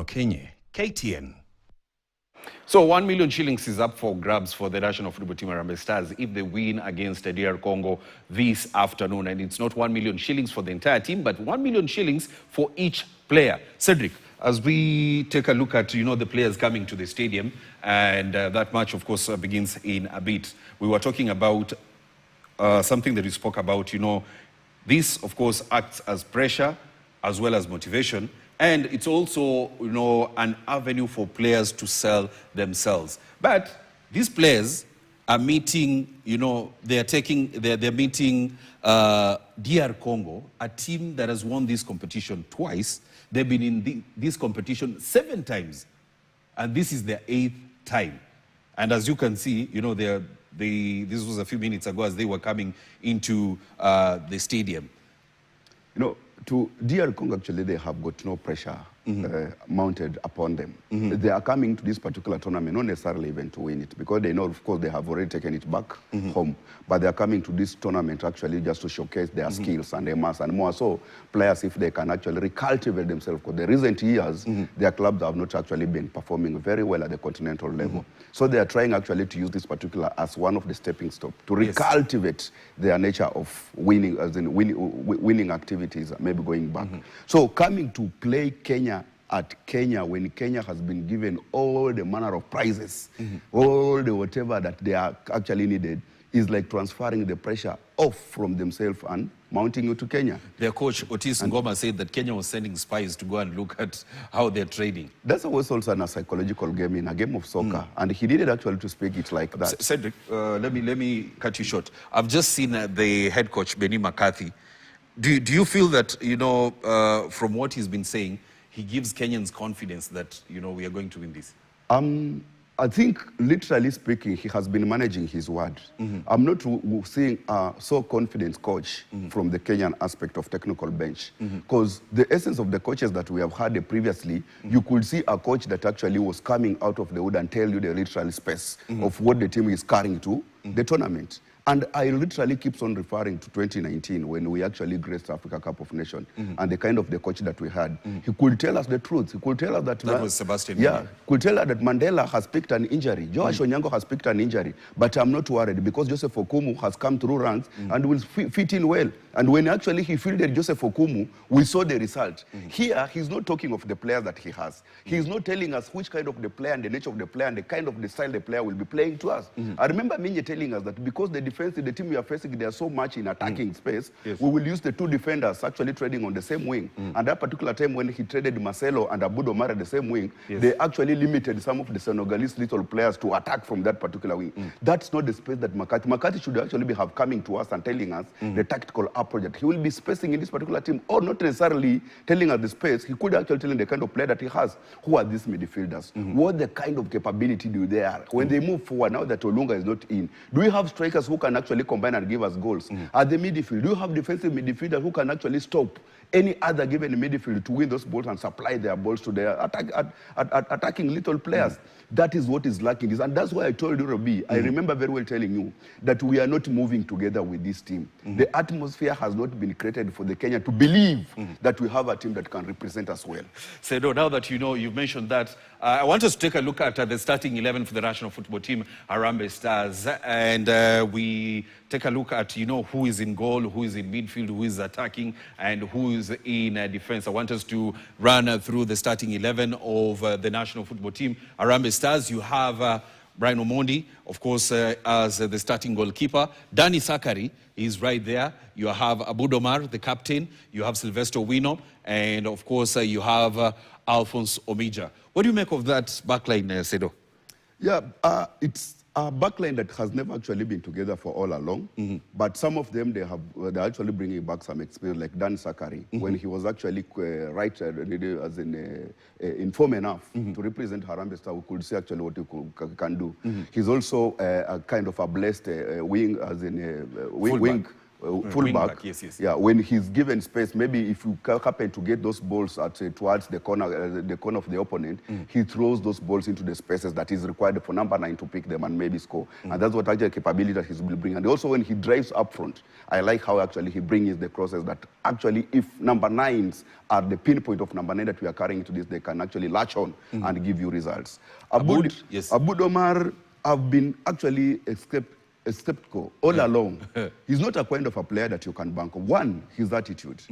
Kenye, KTN. So 1 million shillings is up for grabs for the national football team Harambee Stars if they win against DR Congo this afternoon. And it's not 1 million shillings for the entire team, but 1 million shillings for each player. Cedric, as we take a look at, the players coming to the stadium, and that match, of course, begins in a bit. We were talking about something that we spoke about, this, of course, acts as pressure as well as motivation. And it's also, an avenue for players to sell themselves. But these players are meeting, they're meeting DR Congo, a team that has won this competition twice. They've been in this competition 7 times. And this is their 8th time. And as you can see, this was a few minutes ago as they were coming into the stadium. To DR Congo, actually, they have got no pressure mounted upon them. They are coming to this particular tournament, not necessarily even to win it, because they know, of course, they have already taken it back home. But they are coming to this tournament actually just to showcase their skills and their mass, and more so players, if they can actually recultivate themselves. Because the recent years, their clubs have not actually been performing very well at the continental level. So they are trying actually to use this particular as one of the stepping stones to recultivate their nature of winning, as in winning activities, maybe going back. So coming to play Kenya at Kenya, when Kenya has been given all the manner of prizes, all the whatever that they are actually needed, is like transferring the pressure off from themselves and mounting it to Kenya. Their coach, Otis Ngoma, said that Kenya was sending spies to go and look at how they're trading. That's always also a psychological game in a game of soccer, and he needed actually to speak it like that. Cedric, let me cut you short. I've just seen the head coach, Benny McCarthy. Do you feel that, from what he's been saying, he gives Kenyans confidence that, we are going to win this? I think, literally speaking, he has been managing his word. I'm not seeing a so confident coach from the Kenyan aspect of technical bench. Because the essence of the coaches that we have had previously, you could see a coach that actually was coming out of the wood and tell you the literal space of what the team is carrying to the tournament. And I literally keeps on referring to 2019 when we actually graced Africa Cup of Nations and the kind of the coach that we had. He could tell us the truth. He could tell us that... That was Sebastian. Yeah, could tell us that Mandela has picked an injury. Joash Onyango has picked an injury. But I'm not worried because Joseph Okumu has come through ranks and will fit in well. And when actually he fielded Joseph Okumu, we saw the result. Here, he's not talking of the players that he has. He's not telling us which kind of the player and the nature of the player and the kind of the style the player will be playing to us. I remember Minye telling us that because the the team we are facing, they are so much in attacking space, we will use the 2 defenders actually trading on the same wing. And that particular time when he traded Marcelo and Abudo Omar at the same wing, they actually limited some of the Senegalese little players to attack from that particular wing. That's not the space that McCarthy should actually be coming to us and telling us the tactical approach that he will be spacing in this particular team, or not necessarily telling us the space. He could actually tell the kind of player that he has. Who are these midfielders? What the kind of capability do they are? When they move forward, now that Olunga is not in, do we have strikers who can actually combine and give us goals? At the midfield, do you have defensive midfielders who can actually stop any other given midfield to win those balls and supply their balls to their attacking little players? That is what is lacking. And that's why I told you, Robbie, I remember very well telling you that we are not moving together with this team. The atmosphere has not been created for the Kenya to believe that we have a team that can represent us well. Sedo, now that you've mentioned that, I want us to take a look at the starting 11 for the national football team, Harambee Stars, and we take a look at, who is in goal, who is in midfield, who is attacking, and who is in defense. I want us to run through the starting 11 of the national football team. Harambee Stars, you have Brian Omondi, of course, as the starting goalkeeper. Danny Sakari is right there. You have Abudo Omar, the captain. You have Sylvester Wino. And, of course, you have Alphonse Omija. What do you make of that backline, Sedo? Yeah, it's a backline that has never actually been together for all along. But some of them, they're actually bringing back some experience, like Dan Sakari, when he was actually as in form enough to represent Harambee Stars. We could see actually what he can do. He's also a kind of a blessed wing, as in wing fullback. Yes. Yeah, when he's given space, maybe if you happen to get those balls at towards the corner of the opponent, he throws those balls into the spaces that is required for number 9 to pick them and maybe score. And that's what actually capability that he will bring. And also when he drives up front, I like how actually he brings the crosses that actually if number 9s are the pinpoint of number 9 that we are carrying into this, they can actually latch on and give you results. Aboud Omar have been actually skeptical all along. He's not a kind of a player that you can bank on. One, his attitude.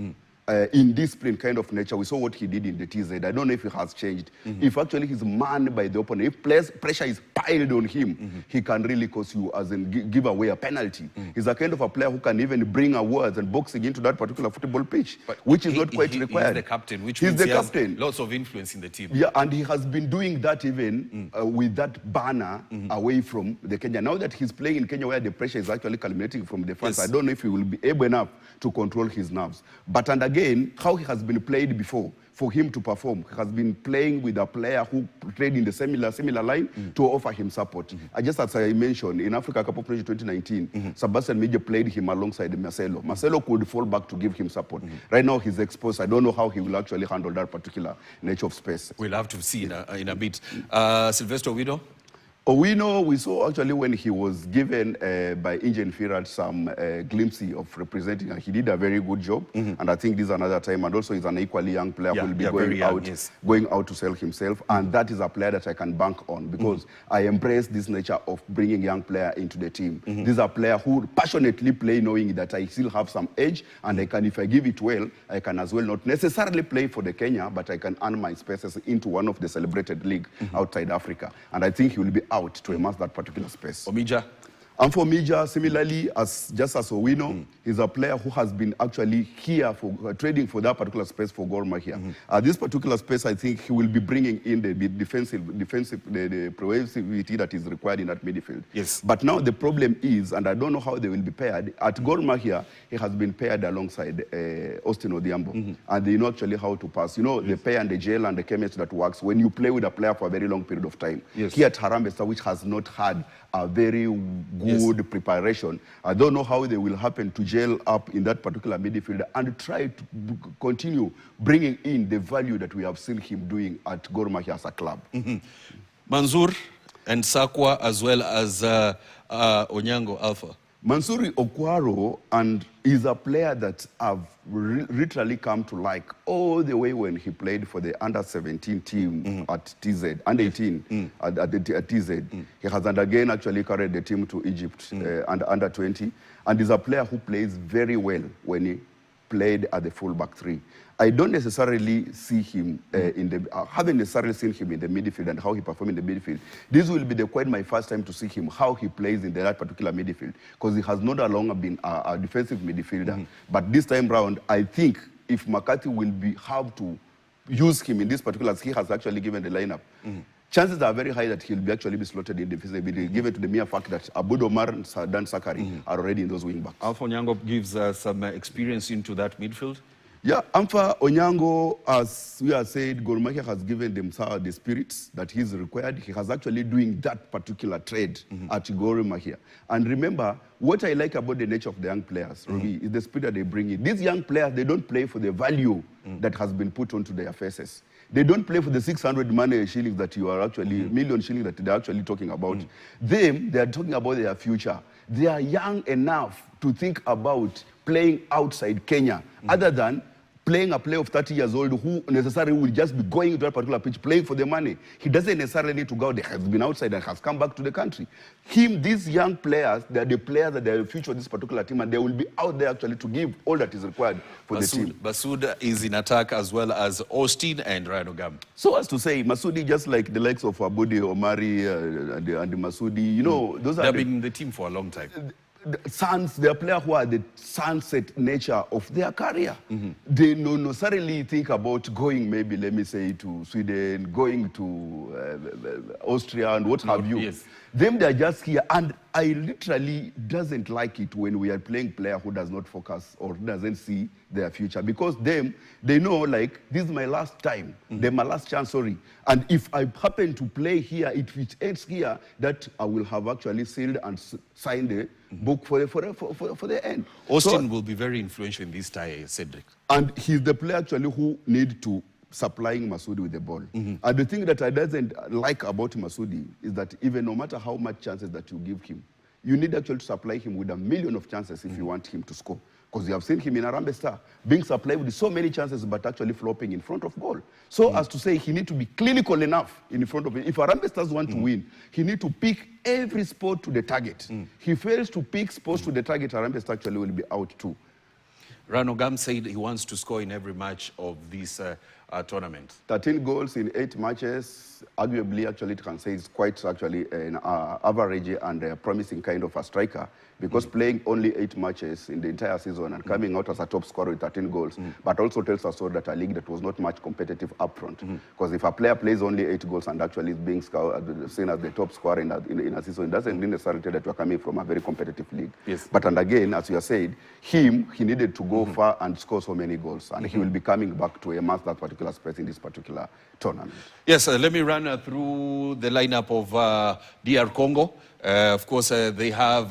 Indisciplined kind of nature. We saw what he did in the TZ. I don't know if it has changed. If actually he's manned by the opponent, if pressure is piled on him, he can really cause you as in give away a penalty. He's a kind of a player who can even bring awards and boxing into that particular football pitch, which is not quite required. He's the captain, which he's means the he captain. Has lots of influence in the team. Yeah, and he has been doing that even with that banner away from the Kenya. Now that he's playing in Kenya where the pressure is actually culminating from the fans, I don't know if he will be able enough to control his nerves. But and again, how he has been played before, for him to perform, he has been playing with a player who played in the similar line to offer him support. Just as I mentioned, in Africa Cup of Nations 2019, Sebastian Media played him alongside Marcelo. Marcelo could fall back to give him support. Right now he's exposed. I don't know how he will actually handle that particular nature of space. We'll have to see in a bit. Sylvester Owino? Owino, we saw actually when he was given by Ingen Firat some glimpse of representing, and he did a very good job. And I think this is another time, and also he's an equally young player who will be going out to sell himself. And that is a player that I can bank on because I embrace this nature of bringing young player into the team. This is a player who passionately play knowing that I still have some edge, and I can, if I give it well, I can as well not necessarily play for the Kenya, but I can earn my spaces into one of the celebrated league outside Africa. And I think he will be out to amass that particular space. Omija? And for Mija, similarly, just as Owino, he's a player who has been actually here for trading for that particular space for Gor Mahia. This particular space, I think he will be bringing in the defensive, the proactivity that is required in that midfield. Yes. But now the problem is, and I don't know how they will be paired, at Gor Mahia, he has been paired alongside Austin Odhiambo. And they know actually how to pass. You know, the pair and the gel and the chemistry that works when you play with a player for a very long period of time. Here at Harambee Stars, which has not had a very good preparation. I don't know how they will happen to gel up in that particular midfield and try to continue bringing in the value that we have seen him doing at Gor Mahia as a club. Manzoor and Sakwa as well as Onyango Alpha. Mansouri Okwaro and is a player that I've literally come to like all the way when he played for the under-17 team at TZ, under-18 at TZ. He has again actually carried the team to Egypt and under-20, and is a player who plays very well when he played at the full-back 3. I don't necessarily see him haven't necessarily seen him in the midfield and how he performed in the midfield. This will be quite my first time to see him, how he plays in that particular midfield, because he has not longer been a defensive midfielder. But this time round, I think if McCarthy will have to use him in this particular, as he has actually given the lineup, chances are very high that he'll actually be slotted in defensive midfield, given to the mere fact that Aboud Omar and Dan Sakari are already in those wing backs. Alpha Onyango gives some experience into that midfield. Yeah, Alpha Onyango, as we have said, Gor Mahia has given them the spirits that he's required. He has actually doing that particular trade at Gor Mahia. And remember, what I like about the nature of the young players, Robbie, is the spirit that they bring in. These young players, they don't play for the value that has been put onto their faces. They don't play for the 600 money shillings that you are actually, million shillings that they're actually talking about. They are talking about their future. They are young enough to think about playing outside Kenya, other than playing a player of 30 years old who necessarily will just be going to that particular pitch, playing for the money. He doesn't necessarily need to go out there. He has been outside and has come back to the country. These young players, they're the players that are the future of this particular team, and they will be out there actually to give all that is required for the team. Masoud is in attack as well as Austin and Ryan Ogam. So as to say, Masoudi, just like the likes of Abudi, Omari, and Masoudi, you know, those are... They've been in the team for a long time. They are players who are the sunset nature of their career. They don't necessarily think about going, maybe, let me say, to Sweden, going to Austria and what have you. Them, they're just here. And I literally doesn't like it when we are playing player who does not focus or doesn't see their future, because they know, like, this is my last time, my last chance, sorry. And if I happen to play here, if it ends here, that I will have actually sealed and signed the book for the end. Austin will be very influential in this tie, Cedric. And he's the player actually who need to supplying Masudi with the ball. And the thing that I doesn't like about Masudi is that even no matter how much chances that you give him, you need actually to supply him with 1 million of chances if you want him to score. Because you have seen him in Harambee Star being supplied with so many chances but actually flopping in front of goal. So as to say, he need to be clinical enough in front of it. If Harambee Stars want to win, he need to pick every sport to the target. He fails to pick sports to the target, Harambee Star actually will be out too. Ranogam said he wants to score in every match of this tournament. 13 goals in 8 matches. Arguably, actually, it can say it's quite actually an average and a promising kind of a striker, because playing only 8 matches in the entire season and coming out as a top scorer with 13 goals, but also tells us so that a league that was not much competitive up front. Because if a player plays only 8 goals and actually is being seen as the top scorer in a season, it doesn't mean necessarily that you're coming from a very competitive league. Yes. But and again, as you have said, he needed to go far and score so many goals, and he will be coming back to enhance that particular space in this particular tournament. Yes, let me run through the lineup of DR Congo. Of course, they have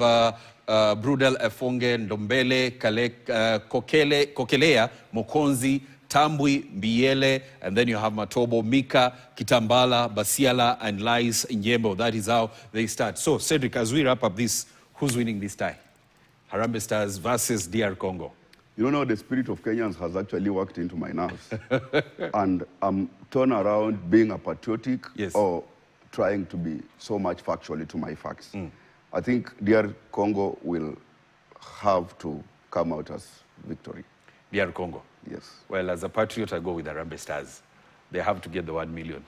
Brudel Efonge, Ndombele, Kokelea, Mokonzi, Tambwi, Mbiele, and then you have Matobo, Mika, Kitambala, Basiala, and Lais Nyembo. That is how they start. So, Cedric, as we wrap up this, who's winning this tie? Harambee Stars versus DR Congo. You know, the spirit of Kenyans has actually worked into my nerves. And I'm torn around being a patriotic or trying to be so much factually to my facts. I think DR Congo will have to come out as victory. DR Congo? Yes. Well, as a patriot, I go with the Harambee Stars. They have to get the 1 million.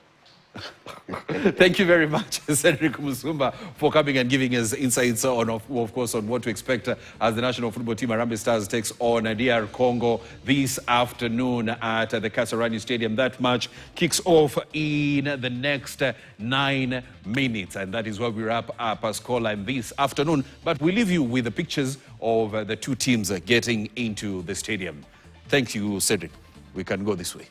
Thank you very much, Cedric Musumba, for coming and giving us insights on, of course, on what to expect as the national football team Harambee Stars takes on DR Congo this afternoon at the Kasarani Stadium. That match kicks off in the next 9 minutes, and that is where we wrap up our scoreline this afternoon. But we leave you with the pictures of the two teams getting into the stadium. Thank you, Cedric. We can go this way.